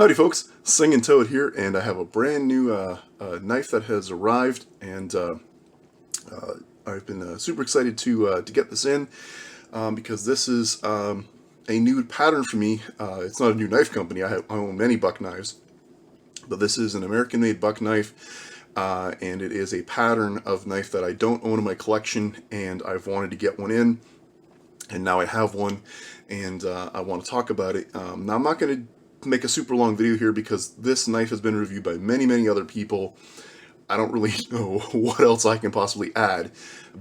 Howdy folks, Singing Toad here, and I have a brand new knife that has arrived, and I've been super excited to get this in because this is a new pattern for me. It's not a new knife company. I own many buck knives, but this is an American-made buck knife, and it is a pattern of knife that I don't own in my collection, and I've wanted to get one in, and now I have one, and I want to talk about it. Now I'm not going to make a super long video here because this knife has been reviewed by many other people. I don't really know what else I can possibly add,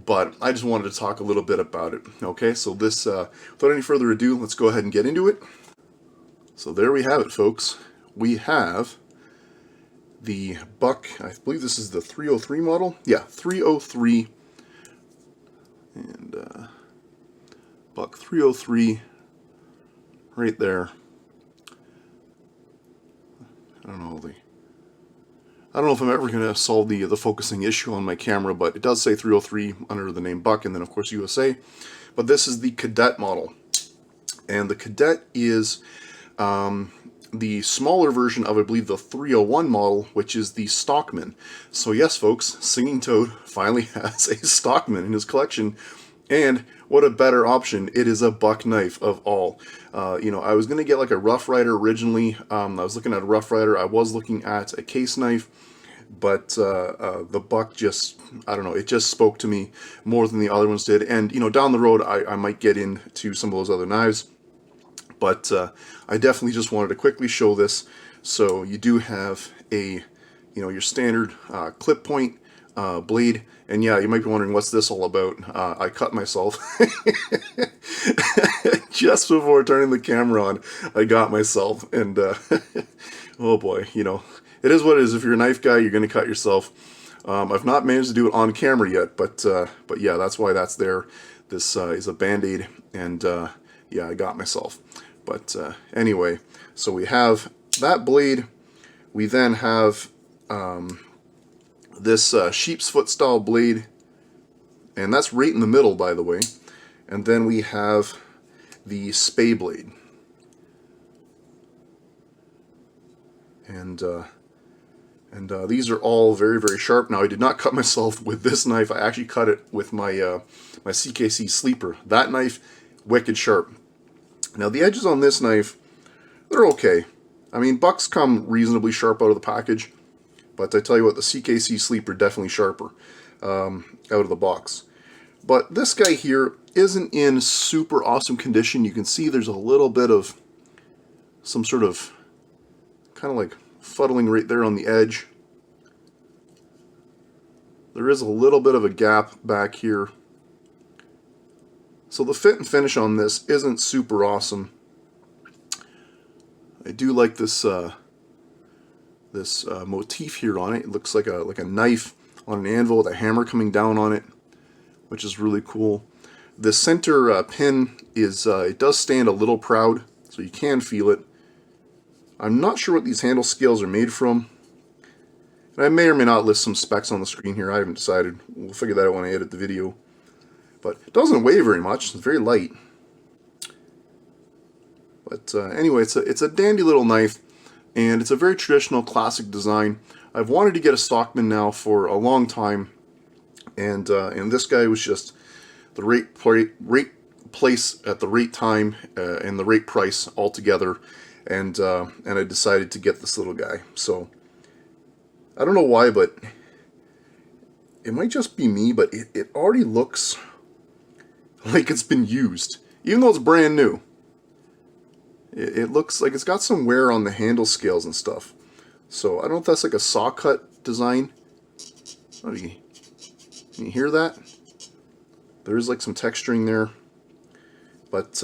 but I just wanted to talk a little bit about it. Okay, so this, without any further ado, let's go ahead and get into it. So there we have it, folks. We have the Buck, I believe this is the 303 model. Yeah, 303, and Buck 303 right there. I don't know if I'm ever going to solve the focusing issue on my camera, but it does say 303 under the name Buck, and then of course USA. But this is the Cadet model, and the Cadet is the smaller version of, I believe, the 301 model, which is the Stockman. So yes, folks, Singing Toad finally has a Stockman in his collection. And what a better option. It is a buck knife of all. You know, I was going to get like a Rough Rider originally. I was looking at a Rough Rider. I was looking at a case knife. But the buck just, I don't know, it just spoke to me more than the other ones did. And, you know, down the road, I might get into some of those other knives. But I definitely just wanted to quickly show this. So you do have a, you know, your standard clip point blade. And yeah, you might be wondering, what's this all about? I cut myself. Just before turning the camera on, I got myself. And oh boy, you know, it is what it is. If you're a knife guy, you're going to cut yourself. I've not managed to do it on camera yet, but yeah, that's why that's there. This is a Band-Aid, and yeah, I got myself. But anyway, so we have that blade. We then have this sheep's foot style blade, and that's right in the middle, by the way. And then we have the spay blade, and these are all very sharp. Now, I did not cut myself with this knife. I actually cut it with my my CKC Sleeper. That knife, wicked sharp. Now the edges on this knife, they're okay. I mean, bucks come reasonably sharp out of the package. But I tell you what, the CKC Sleeper definitely sharper out of the box. But this guy here isn't in super awesome condition. You can see there's a little bit of some sort of kind of like fuddling right there on the edge. There is a little bit of a gap back here. So the fit and finish on this isn't super awesome. I do like this motif here on it. It looks like a knife on an anvil with a hammer coming down on it, which is really cool. The center pin is it does stand a little proud, so you can feel it. I'm not sure what these handle scales are made from, and I may or may not list some specs on the screen here. I haven't decided. We'll figure that out when I edit the video. But it doesn't weigh very much. It's very light. But anyway, it's a dandy little knife. And it's a very traditional, classic design. I've wanted to get a Stockman now for a long time, and this guy was just the right place at the right time and the right price altogether, and I decided to get this little guy. So I don't know why, but it might just be me, but it already looks like it's been used, even though it's brand new. It looks like it's got some wear on the handle scales and stuff. So I don't know if that's like a saw cut design. Oh, can you hear that? There is like some texturing there. But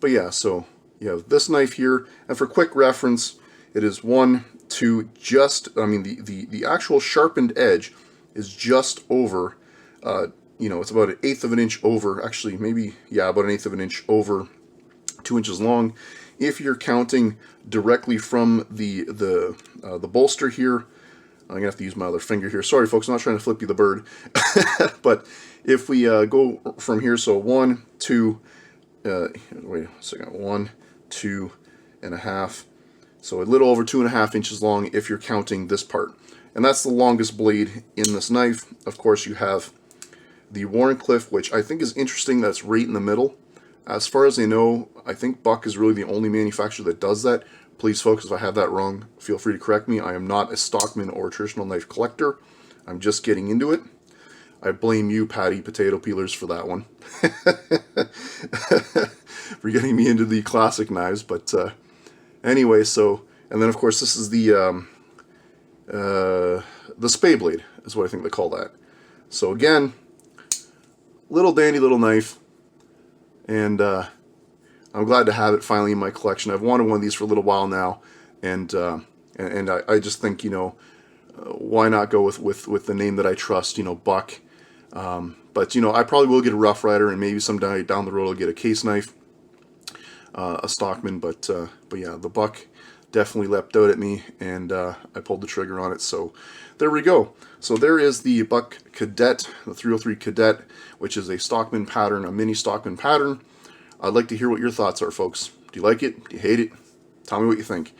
yeah, so you have this knife here. And for quick reference, it is the actual sharpened edge is just over, you know, it's about 1/8 of an inch over, actually maybe, yeah, about 1/8 of an inch over 2 inches long. If you're counting directly from the bolster here, I'm gonna have to use my other finger here. Sorry, folks, I'm not trying to flip you the bird. But if we go from here, so 1, 2, wait a second, 1, 2 and a half, So a little over 2.5 inches long if you're counting this part. And that's the longest blade in this knife. Of course, you have the Wharncliffe, which I think is interesting. That's right in the middle. As far as I know, I think Buck is really the only manufacturer that does that. Please, folks, if I have that wrong, feel free to correct me. I am not a stockman or traditional knife collector. I'm just getting into it. I blame you, Patty Potato Peelers, for that one. For getting me into the classic knives. But anyway, so, and then of course this is the spay blade, is what I think they call that. So again, little dandy little knife, and I'm glad to have it finally in my collection. I've wanted one of these for a little while now, and I just think, you know, why not go with the name that I trust, you know, Buck. But you know, I probably will get a Rough Rider, and maybe someday down the road I'll get a case knife, a Stockman. But yeah, the Buck definitely leapt out at me, and I pulled the trigger on it. So there we go. So there is the Buck Cadet, the 303 Cadet, which is a Stockman pattern, a mini Stockman pattern. I'd like to hear what your thoughts are, folks. Do you like it? Do you hate it? Tell me what you think.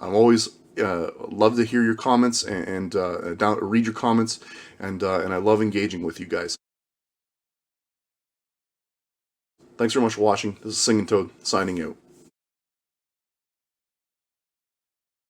I'm always love to hear your comments and read your comments, and I love engaging with you guys. Thanks very much for watching. This is Singing Toad signing out.